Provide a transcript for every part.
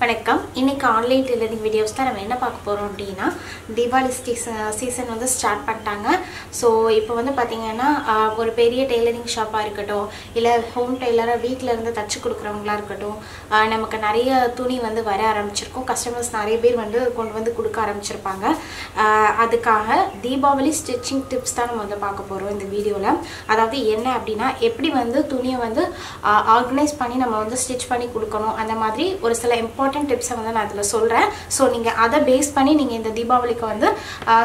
வணக்கம். இன்னைக்கு online tailoring videos தான் நம்ம என்ன பார்க்க போறோம் அப்படினா தீபாவளி சீசன் வந்து ஸ்டார்ட் பண்ணிட்டாங்க. சோ இப்போ வந்து பாத்தீங்கன்னா ஒரு பெரிய டெய்லரிங் ஷாப்பா இருக்கட்டும் இல்ல ஹோம் டெய்லரா வீட்ல இருந்து தச்சு கொடுக்கறவங்களா இருக்கட்டும் நமக்கு நிறைய துணி வந்து வர ஆரம்பிச்சிருக்கும். கஸ்டமர்ஸ் நிறைய பேர் வந்து கொண்டு வந்து கொடுக்க ஆரம்பிச்சிருப்பாங்க. அதுக்காக தீபாவளி ஸ்டிச்சிங் டிப்ஸ் தான் நம்ம வந்து பார்க்க போறோம் இந்த வீடியோல. அதாவது என்ன அப்படினா எப்படி வந்து துணியை வந்து ஆர்கனைஸ் பண்ணி நம்ம வந்து ஸ்டிட்ச் பண்ணி கொடுக்கணும் அந்த மாதிரி ஒரு சில இம்பார்ட்டன்ட் டிப்ஸை வந்து நான் அதில் சொல்கிறேன். ஸோ நீங்கள் அதை பேஸ் பண்ணி நீங்கள் இந்த தீபாவளிக்கு வந்து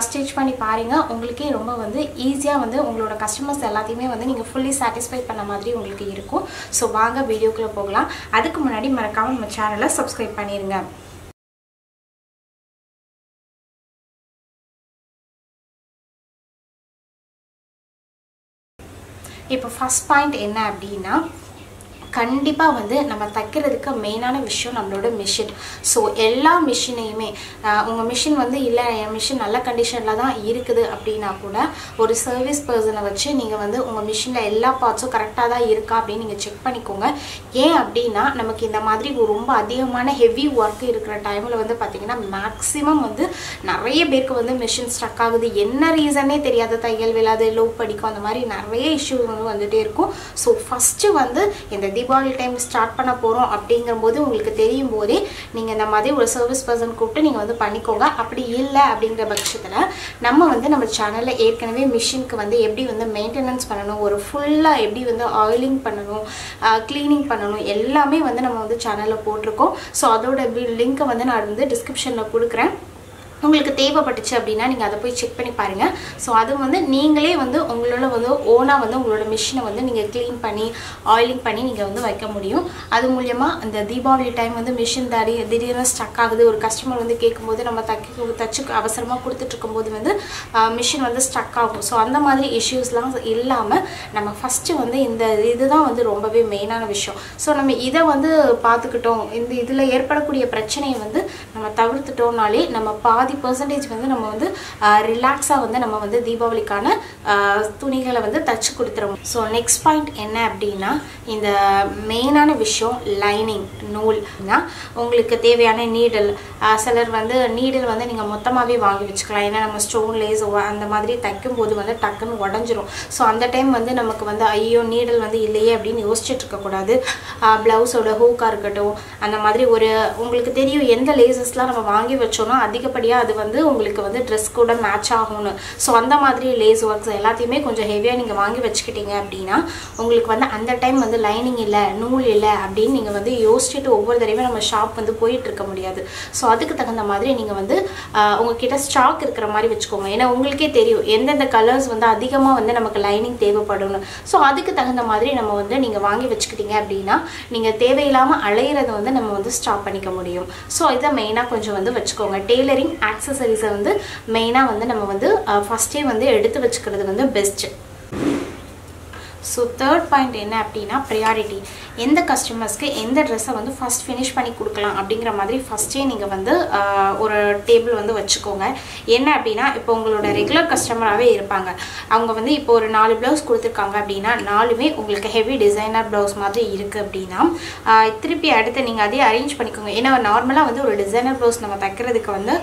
ஸ்டிச் பண்ணி பாருங்கள். உங்களுக்கே ரொம்ப வந்து ஈஸியாக வந்து உங்களோட கஸ்டமர்ஸ் எல்லாத்தையுமே வந்து நீங்கள் ஃபுல்லி சாட்டிஸ்ஃபை பண்ண மாதிரி உங்களுக்கு இருக்கும். ஸோ வாங்க வீடியோக்குள்ளே போகலாம். அதுக்கு முன்னாடி மறக்காமல் நம்ம சேனலை சப்ஸ்கிரைப் பண்ணிடுங்க. இப்போ ஃபர்ஸ்ட் பாயிண்ட் என்ன அப்படின்னா கண்டிப்பாக வந்து நம்ம தைக்கிறதுக்கு மெயினான விஷயம் நம்மளோட மிஷின். ஸோ எல்லா மிஷினையுமே உங்கள் மிஷின் வந்து இல்லை என் மிஷின் நல்ல கண்டிஷனில் தான் இருக்குது அப்படின்னா கூட ஒரு சர்வீஸ் பர்சனை வச்சு நீங்கள் வந்து உங்கள் மிஷினில் எல்லா பார்ட்ஸும் கரெக்டாக தான் இருக்கா அப்படின்னு நீங்கள் செக் பண்ணிக்கோங்க. ஏன் அப்படின்னா நமக்கு இந்த மாதிரி ரொம்ப அதிகமான ஹெவி ஒர்க் இருக்கிற டைமில் வந்து பார்த்திங்கன்னா மேக்ஸிமம் வந்து நிறைய பேருக்கு வந்து மிஷின் ஸ்ட்ரக் ஆகுது. என்ன ரீசனே தெரியாத தையல் விழாது லோ படிக்கும் அந்த மாதிரி நிறைய இஷ்யூஸ் வந்து வந்துகிட்டே இருக்கும். ஸோ ஃபஸ்ட்டு வந்து இந்த தீபாவளி டைம் ஸ்டார்ட் பண்ண போகிறோம் அப்படிங்கும்போது உங்களுக்கு தெரியும் போதே நீங்கள் இந்த மாதிரி ஒரு சர்வீஸ் பர்சன் கூப்பிட்டு நீங்கள் வந்து பண்ணிக்கோங்க. அப்படி இல்லை அப்படிங்கிற பட்சத்தில் நம்ம வந்து நம்ம சேனலில் ஏற்கனவே மிஷினுக்கு வந்து எப்படி வந்து மெயின்டெனன்ஸ் பண்ணணும், ஒரு ஃபுல்லாக எப்படி வந்து ஆயிலிங் பண்ணணும், க்ளீனிங் பண்ணணும் எல்லாமே வந்து நம்ம வந்து சேனலில் போட்டிருக்கோம். ஸோ அதோட லிங்க்கை வந்து நான் வந்து டிஸ்கிரிப்ஷனில் கொடுக்குறேன். உங்களுக்கு தேவைப்பட்டுச்சு அப்படின்னா நீங்கள் அதை போய் செக் பண்ணி பாருங்கள். ஸோ அது வந்து நீங்களே வந்து உங்களோட வந்து ஓனாக வந்து உங்களோட மிஷினை வந்து நீங்கள் க்ளீன் பண்ணி ஆயிலிங் பண்ணி நீங்கள் வந்து வைக்க முடியும். அது மூலியமாக அந்த தீபாவளி டைம் வந்து மிஷின் திடீர்னு ஸ்டக் ஆகுது, ஒரு கஸ்டமர் வந்து கேட்கும்போது நம்ம தச்சு அவசரமாக கொடுத்துட்ருக்கும்போது வந்து மிஷின் வந்து ஸ்டக் ஆகும். ஸோ அந்த மாதிரி இஷ்யூஸ்லாம் இல்லாமல் நம்ம ஃபஸ்ட்டு வந்து இந்த இதுதான் வந்து ரொம்பவே மெயினான விஷயம். ஸோ நம்ம இதை வந்து பார்த்துக்கிட்டோம், இந்த இதில் ஏற்படக்கூடிய பிரச்சனையை வந்து நம்ம தவிர்த்துட்டோம்னாலே நம்ம %% வந்து நம்ம வந்து ரிலாக்ஸாக வந்து நம்ம வந்து தீபாவளிக்கான துணிகளை வந்து தச்சு கொடுத்துருவோம். ஸோ நெக்ஸ்ட் பாயிண்ட் என்ன அப்படின்னா இந்த மெயினான விஷயம் லைனிங் நூல்னா உங்களுக்கு தேவையான நீடல். சிலர் வந்து நீடல் வந்து நீங்கள் மொத்தமாகவே வாங்கி வச்சுக்கலாம். ஏன்னா நம்ம ஸ்டோன் லேஸ் அந்த மாதிரி தைக்கும் போது வந்து டக்குன்னு உடஞ்சிரும். ஸோ அந்த டைம் வந்து நமக்கு வந்து ஐயோ நீடல் வந்து இல்லையே அப்படின்னு யோசிச்சுட்டு இருக்கக்கூடாது. ப்ளவுஸோட ஹூக்காக இருக்கட்டும் அந்த மாதிரி ஒரு உங்களுக்கு தெரியும் எந்த லேசஸ்லாம் நம்ம வாங்கி வச்சோன்னா அதிகப்படியாக அது வந்து உங்களுக்கு வந்து ட்ரெஸ் கூட மேட்ச் ஆகும்னு. ஸோ அந்த மாதிரி லேஸ் ஒர்க்ஸ் எல்லாத்தையுமே கொஞ்சம் ஹெவியாக நீங்கள் வாங்கி வச்சுக்கிட்டீங்க அப்படின்னா உங்களுக்கு வந்து அந்த டைம் வந்து லைனிங் இல்லை நூல் இல்லை அப்படின்னு நீங்கள் வந்து யோசிச்சுட்டு ஒவ்வொரு தடவையும் நம்ம ஷாப் வந்து போயிட்டு இருக்க முடியாது. ஸோ அதுக்கு தகுந்த மாதிரி நீங்கள் வந்து உங்ககிட்ட ஸ்டாக் இருக்கிற மாதிரி வச்சுக்கோங்க. ஏன்னா உங்களுக்கே தெரியும் எந்தெந்த கலர்ஸ் வந்து அதிகமாக வந்து நமக்கு லைனிங் தேவைப்படணும். ஸோ அதுக்கு தகுந்த மாதிரி நம்ம வந்து நீங்கள் வாங்கி வச்சுக்கிட்டீங்க அப்படின்னா நீங்கள் தேவையில்லாமல் அலையிறதை வந்து நம்ம வந்து ஸ்டாப் பண்ணிக்க முடியும். ஸோ இதை மெயினாக கொஞ்சம் வந்து வச்சுக்கோங்க. டெய்லரிங் ஆக்சசரிஸை வந்து மெயினாக வந்து நம்ம வந்து ஃபஸ்ட்டே வந்து எடுத்து வச்சுக்கிறது வந்து பெஸ்ட்டு. ஸோ தேர்ட் பாயிண்ட் என்ன அப்படின்னா ப்ரையாரிட்டி. எந்த கஸ்டமர்ஸ்க்கு எந்த ட்ரெஸ்ஸை வந்து ஃபஸ்ட் ஃபினிஷ் பண்ணி கொடுக்கலாம் அப்படிங்கிற மாதிரி ஃபஸ்ட்டே நீங்கள் வந்து ஒரு டேபிள் வந்து வச்சுக்கோங்க. என்ன அப்படின்னா இப்போ உங்களோட ரெகுலர் கஸ்டமராகவே இருப்பாங்க, அவங்க வந்து இப்போ ஒரு 4 ப்ளவுஸ் கொடுத்துருக்காங்க அப்படின்னா 4மே உங்களுக்கு ஹெவி டிசைனர் ப்ளவுஸ் மாதிரி இருக்குது அப்படின்னா திருப்பி அடுத்து நீங்கள் அதே அரேஞ்ச் பண்ணிக்கோங்க. ஏன்னா நார்மலாக வந்து ஒரு டிசைனர் ப்ளவுஸ் நம்ம தைக்கிறதுக்கு வந்து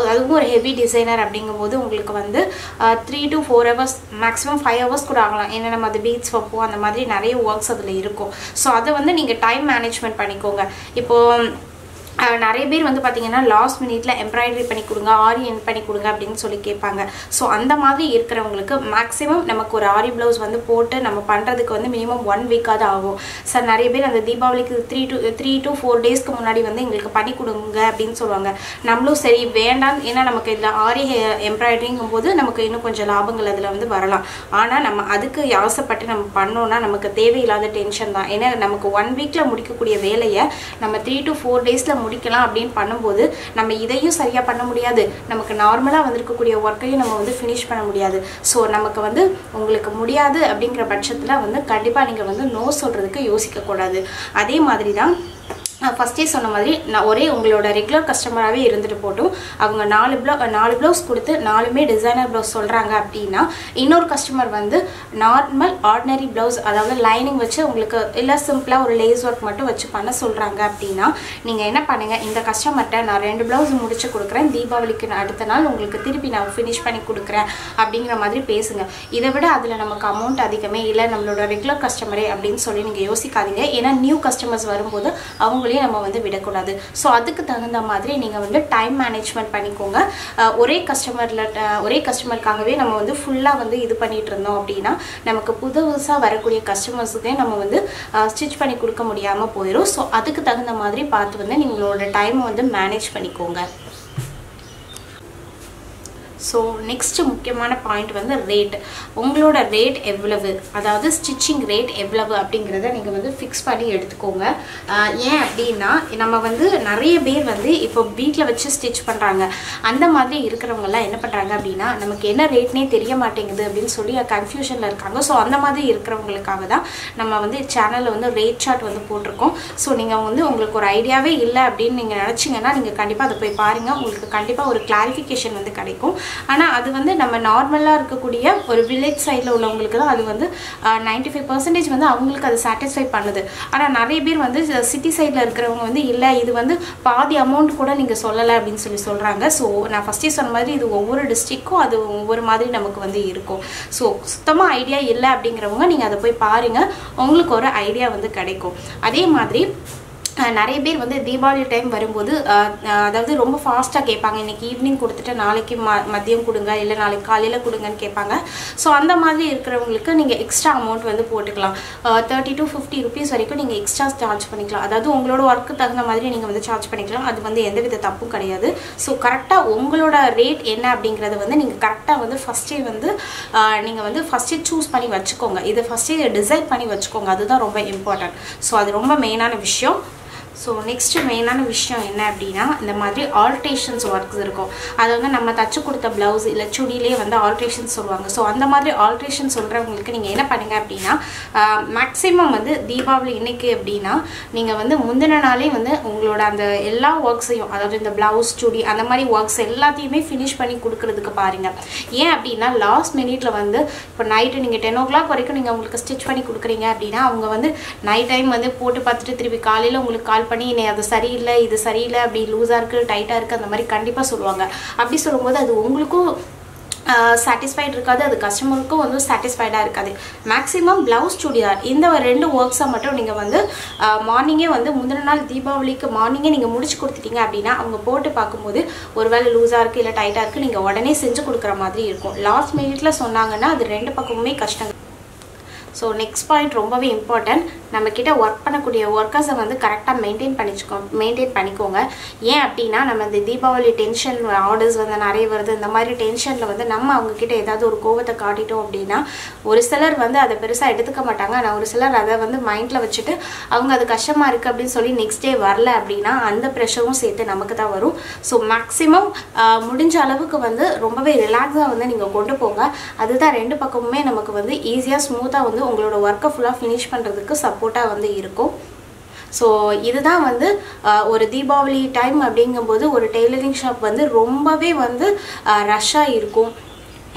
அதுவும் ஒரு ஹெவி டிசைனர் அப்படிங்கும்போது உங்களுக்கு வந்து 3 to 4 hours மேக்ஸிமம் 5 hours கூட ஆகலாம். ஏன்னா நம்ம அது பீட்ஸ் வைப்போம் அந்த மாதிரி நிறைய ஒர்க்ஸ் அதில் இருக்கும். ஸோ அதை வந்து நீங்கள் டைம் மேனேஜ்மெண்ட் பண்ணிக்கோங்க. இப்போது நிறைய பேர் வந்து பார்த்தீங்கன்னா லாஸ்ட் மினிட்ல எம்ப்ராய்டரி பண்ணி கொடுங்க, ஆரி என் பண்ணி கொடுங்க அப்படின்னு சொல்லி கேட்பாங்க. ஸோ அந்த மாதிரி இருக்கிறவங்களுக்கு மேக்ஸிமம் நமக்கு ஒரு ஆரி ப்ளவுஸ் வந்து போட்டு நம்ம பண்ணுறதுக்கு வந்து மினிமம் 1 வீக்காவது ஆகும். சார் நிறைய பேர் அந்த தீபாவளிக்கு 3 to 4 daysக்கு முன்னாடி வந்து எங்களுக்கு பண்ணி கொடுங்க அப்படின்னு சொல்லுவாங்க. நம்மளும் சரி வேண்டாம், ஏன்னா நமக்கு இதில் ஆரி எம்ப்ராய்டரிங்கும் போது நமக்கு இன்னும் கொஞ்சம் லாபங்கள் அதில் வந்து வரலாம். ஆனால் நம்ம அதுக்கு ஆசைப்பட்டு நம்ம பண்ணோன்னா நமக்கு தேவையில்லாத டென்ஷன் தான். ஏன்னா நமக்கு 1 வீக்ல முடிக்கக்கூடிய வேலையை நம்ம 3 to 4 daysல முடிக்கலாம் அப்படின்னு பண்ணும்போது நம்ம இதையும் சரியாக பண்ண முடியாது, நமக்கு நார்மலாக வந்திருக்கக்கூடிய ஒர்க்கையும் நம்ம வந்து ஃபினிஷ் பண்ண முடியாது. ஸோ நமக்கு வந்து உங்களுக்கு முடியாது அப்படிங்கிற பட்சத்தில் வந்து கண்டிப்பாக நீங்கள் வந்து நோ சொல்கிறதுக்கு யோசிக்கக்கூடாது. அதே மாதிரி தான் ஃபஸ்ட்டே சொன்ன மாதிரி நான் ஒரே உங்களோட ரெகுலர் கஸ்டமராகவே இருந்துட்டு போட்டும் அவங்க 4 ப்ளவுஸ் கொடுத்து 4மே டிசைனர் ப்ளவுஸ் சொல்கிறாங்க அப்படின்னா இன்னொரு கஸ்டமர் வந்து நார்மல் ஆர்டினரி ப்ளவுஸ் அதாவது லைனிங் வச்சு உங்களுக்கு இல்லை சிம்பிளாக ஒரு லேஸ் ஒர்க் மட்டும் வச்சு பண்ண சொல்கிறாங்க அப்படின்னா நீங்கள் என்ன பண்ணுங்கள், இந்த கஸ்டமர்கிட்ட நான் 2 ப்ளவுஸ் முடிச்சு கொடுக்குறேன், தீபாவளிக்கு அடுத்த நாள் உங்களுக்கு திருப்பி நான் ஃபினிஷ் பண்ணி கொடுக்குறேன் அப்படிங்கிற மாதிரி பேசுங்க. இதை விட அதில் நமக்கு அமௌண்ட் அதிகமே இல்லை நம்மளோட ரெகுலர் கஸ்டமரே அப்படின்னு சொல்லி நீங்கள் யோசிக்காதீங்க. ஏன்னா நியூ கஸ்டமர்ஸ் வரும்போது அவங்க நம்ம வந்து விடக்கூடாது. ஸோ அதுக்கு தகுந்த மாதிரி நீங்கள் வந்து டைம் மேனேஜ்மெண்ட் பண்ணிக்கோங்க. ஒரே கஸ்டமருக்காகவே நம்ம வந்து ஃபுல்லாக வந்து இது பண்ணிட்டு இருந்தோம் அப்படின்னா நமக்கு புதுசாக வரக்கூடிய கஸ்டமர்ஸுக்கே நம்ம வந்து ஸ்டிச் பண்ணி கொடுக்க முடியாமல் போயிடும். ஸோ அதுக்கு தகுந்த மாதிரி பார்த்து வந்து நீங்களோட டைமை வந்து மேனேஜ் பண்ணிக்கோங்க. ஸோ நெக்ஸ்ட்டு முக்கியமான பாயிண்ட் வந்து ரேட். உங்களோட ரேட் எவ்வளவு, அதாவது ஸ்டிச்சிங் ரேட் எவ்வளவு அப்படிங்கிறத நீங்கள் வந்து ஃபிக்ஸ் பண்ணி எடுத்துக்கோங்க. ஏன் அப்படின்னா நம்ம வந்து நிறைய பேர் வந்து இப்போ வீட்டில் வச்சு ஸ்டிச் பண்ணுறாங்க. அந்த மாதிரி இருக்கிறவங்கலாம் என்ன பண்ணுறாங்க அப்படின்னா நமக்கு என்ன ரேட்னே தெரிய மாட்டேங்குது அப்படின்னு சொல்லி கன்ஃபியூஷனில் இருக்காங்க. ஸோ அந்த மாதிரி இருக்கிறவங்களுக்காக தான் நம்ம வந்து சேனலில் வந்து ரேட் சார்ட் வந்து போட்டிருக்கோம். ஸோ நீங்கள் வந்து உங்களுக்கு ஒரு ஐடியாவே இல்லை அப்படின்னு நீங்கள் நினச்சிங்கன்னா நீங்கள் கண்டிப்பாக அதை போய் பாருங்கள். உங்களுக்கு கண்டிப்பாக ஒரு கிளாரிஃபிகேஷன் வந்து கிடைக்கும். ஆனால் அது வந்து நம்ம நார்மலாக இருக்கக்கூடிய ஒரு வில்லேஜ் சைடில் உள்ளவங்களுக்கு தான் அது வந்து 95% வந்து அவங்களுக்கு அது சாட்டிஸ்ஃபை பண்ணுது. ஆனால் நிறைய பேர் வந்து சிட்டி சைடில் இருக்கிறவங்க வந்து இல்லை இது வந்து பாதி அமௌண்ட் கூட நீங்கள் சொல்லலை அப்படின்னு சொல்கிறாங்க. ஸோ நான் ஃபஸ்ட்டே சொன்ன மாதிரி இது ஒவ்வொரு டிஸ்ட்ரிக்டும் அது ஒவ்வொரு மாதிரி நமக்கு வந்து இருக்கும். ஸோ சுத்தமாக ஐடியா இல்லை அப்படிங்கிறவங்க நீங்கள் அதை போய் பாருங்கள், உங்களுக்கு ஒரு ஐடியா வந்து கிடைக்கும். அதே மாதிரி நிறைய பேர் வந்து தீபாவளி டைம் வரும்போது அதாவது ரொம்ப ஃபாஸ்ட்டாக கேட்பாங்க, இன்றைக்கி ஈவினிங் கொடுத்துட்டு நாளைக்கு மதியம் கொடுங்க இல்லை நாளைக்கு காலையில் கொடுங்கன்னு கேட்பாங்க. ஸோ அந்த மாதிரி இருக்கிறவங்களுக்கு நீங்கள் எக்ஸ்ட்ரா அமௌண்ட் வந்து போட்டுக்கலாம். 30 to 50 rupees வரைக்கும் நீங்கள் எக்ஸ்ட்ரா சார்ஜ் பண்ணிக்கலாம். அதாவது உங்களோட ஒர்க்கு தகுந்த மாதிரி நீங்கள் வந்து சார்ஜ் பண்ணிக்கலாம். அது வந்து எந்தவித தப்பும் கிடையாது. ஸோ கரெக்டாக உங்களோட ரேட் என்ன அப்படிங்கிறத வந்து நீங்கள் கரெக்டாக வந்து ஃபஸ்ட்டே வந்து நீங்கள் வந்து ஃபஸ்ட்டே சூஸ் பண்ணி வச்சுக்கோங்க. இதை ஃபஸ்ட்டே டிசைட் பண்ணி வச்சுக்கோங்க. அதுதான் ரொம்ப இம்பார்ட்டன்ட். ஸோ அது ரொம்ப மெயினான விஷயம். ஸோ நெக்ஸ்ட்டு மெயினான விஷயம் என்ன அப்படின்னா இந்த மாதிரி ஆல்ட்ரேஷன்ஸ் ஒர்க்ஸ் இருக்கும். அது வந்து நம்ம தச்சு கொடுத்த ப்ளவுஸ் இல்லை சுடிலே வந்து ஆல்ட்ரேஷன்ஸ் சொல்லுவாங்க. ஸோ அந்த மாதிரி ஆல்ட்ரேஷன் சொல்கிறவங்களுக்கு நீங்கள் என்ன பண்ணுங்க அப்படின்னா மேக்ஸிமம் வந்து தீபாவளி இன்னைக்கு அப்படின்னா நீங்கள் வந்து முந்தின நாளே வந்து உங்களோட அந்த எல்லா ஒர்க்ஸையும் அதாவது இந்த ப்ளவுஸ் சுடி அந்த மாதிரி ஒர்க்ஸ் எல்லாத்தையுமே ஃபினிஷ் பண்ணி கொடுக்கறதுக்கு பாருங்கள். ஏன் அப்படின்னா லாஸ்ட் மினிட்ல வந்து இப்போ நைட்டு நீங்கள் 10 o'clock வரைக்கும் நீங்கள் உங்களுக்கு ஸ்டிச் பண்ணி கொடுக்குறீங்க அப்படின்னா அவங்க வந்து நைட் டைம் வந்து போட்டு பார்த்துட்டு திருப்பி காலையில் உங்களுக்கு கால் பண்ணி அது சரியில்லை இது சரியில்லை அப்படி லூஸாக இருக்குது டைட்டாக இருக்குது அந்த மாதிரி கண்டிப்பாக சொல்லுவாங்க. அப்படி சொல்லும்போது அது உங்களுக்கும் சாட்டிஸ்ஃபைட் இருக்காது, அது கஸ்டமருக்கும் வந்து சாட்டிஸ்ஃபைடாக இருக்காது. மேக்ஸிமம் ப்ளவுஸ் சுடிதார் இந்த 2 ஒர்க்ஸை மட்டும் நீங்கள் வந்து மார்னிங்கே வந்து முந்தின நாள் தீபாவளிக்கு மார்னிங்கே நீங்கள் முடிச்சு கொடுத்துட்டீங்க அப்படின்னா அவங்க போட்டு பார்க்கும்போது ஒருவேளை லூஸாக இருக்குது இல்லை டைட்டாக இருக்குது நீங்கள் உடனே செஞ்சு கொடுக்குற மாதிரி இருக்கும். லாஸ்ட் மினிட்ல சொன்னாங்கன்னா அது 2 பக்கமுமே கஷ்டம். ஸோ நெக்ஸ்ட் பாயிண்ட் ரொம்பவே இம்பார்ட்டன்ட். நம்மக்கிட்ட ஒர்க் பண்ணக்கூடிய ஒர்க்கர்ஸை வந்து கரெக்டாக மெயின்டைன் பண்ணிக்கோங்க. ஏன் அப்படின்னா நம்ம இந்த தீபாவளி டென்ஷன் ஆர்டர்ஸ் வந்து நிறைய வருது. இந்த மாதிரி டென்ஷனில் வந்து நம்ம அவங்கக்கிட்ட ஏதாவது ஒரு கோவத்தை காட்டிட்டோம் அப்படின்னா ஒரு சிலர் வந்து அதை பெருசாக எடுத்துக்க மாட்டாங்க. ஆனால் ஒரு சிலர் அதை வந்து மைண்டில் வச்சுட்டு அவங்க அது கஷ்டமாக இருக்குது அப்படின்னு சொல்லி நெக்ஸ்ட் டே வரல அப்படின்னா அந்த ப்ரெஷரும் சேர்த்து நமக்கு தான் வரும். ஸோ மேக்ஸிமம் முடிஞ்ச அளவுக்கு வந்து ரொம்பவே ரிலாக்ஸாக வந்து நீங்கள் கொண்டு போங்க. அதுதான் 2 பக்கமுமே நமக்கு வந்து ஈஸியாக ஸ்மூத்தாக வந்து உங்களோட ஒர்க்கை ஃபுல்லாக ஃபினிஷ் பண்ணுறதுக்கு சப்போர்ட்டாக வந்து இருக்கும். ஸோ இதுதான் வந்து ஒரு தீபாவளி டைம் அப்படிங்கும்போது ஒரு டெய்லரிங் ஷாப் வந்து ரொம்பவே வந்து ரஷ்ஷாக இருக்கும்,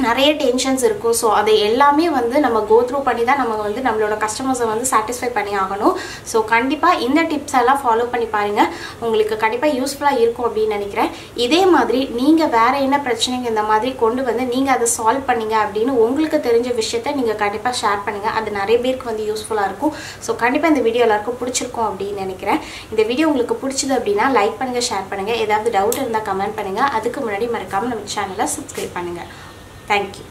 நிறைய டென்ஷன்ஸ் இருக்கும். ஸோ அதை எல்லாமே வந்து நம்ம கோ த்ரூ பண்ணி தான் நம்ம வந்து நம்மளோட கஸ்டமர்ஸை வந்து சாட்டிஸ்ஃபை பண்ணி ஆகணும். ஸோ கண்டிப்பாக இந்த டிப்ஸ் எல்லாம் ஃபாலோ பண்ணி பாருங்கள், உங்களுக்கு கண்டிப்பாக யூஸ்ஃபுல்லாக இருக்கும் அப்படின்னு நினைக்கிறேன். இதே மாதிரி நீங்கள் வேறு என்ன பிரச்சனைங்க இந்த மாதிரி கொண்டு வந்து நீங்கள் அதை சால்வ் பண்ணீங்க அப்படின்னு உங்களுக்கு தெரிஞ்ச விஷயத்த நீங்கள் கண்டிப்பாக ஷேர் பண்ணுங்கள். அது நிறைய பேருக்கு வந்து யூஸ்ஃபுல்லாக இருக்கும். ஸோ கண்டிப்பாக இந்த வீடியோ எல்லாருக்கும் பிடிச்சிருக்கும் அப்படின்னு நினைக்கிறேன். இந்த வீடியோ உங்களுக்கு பிடிச்சது அப்படின்னா லைக் பண்ணுங்கள், ஷேர் பண்ணுங்கள். ஏதாவது டவுட் இருந்தால் கமெண்ட் பண்ணுங்கள். அதுக்கு முன்னாடி மறக்காமல் நம்ம சேனலை சப்ஸ்கிரைப் பண்ணுங்கள். Thank you.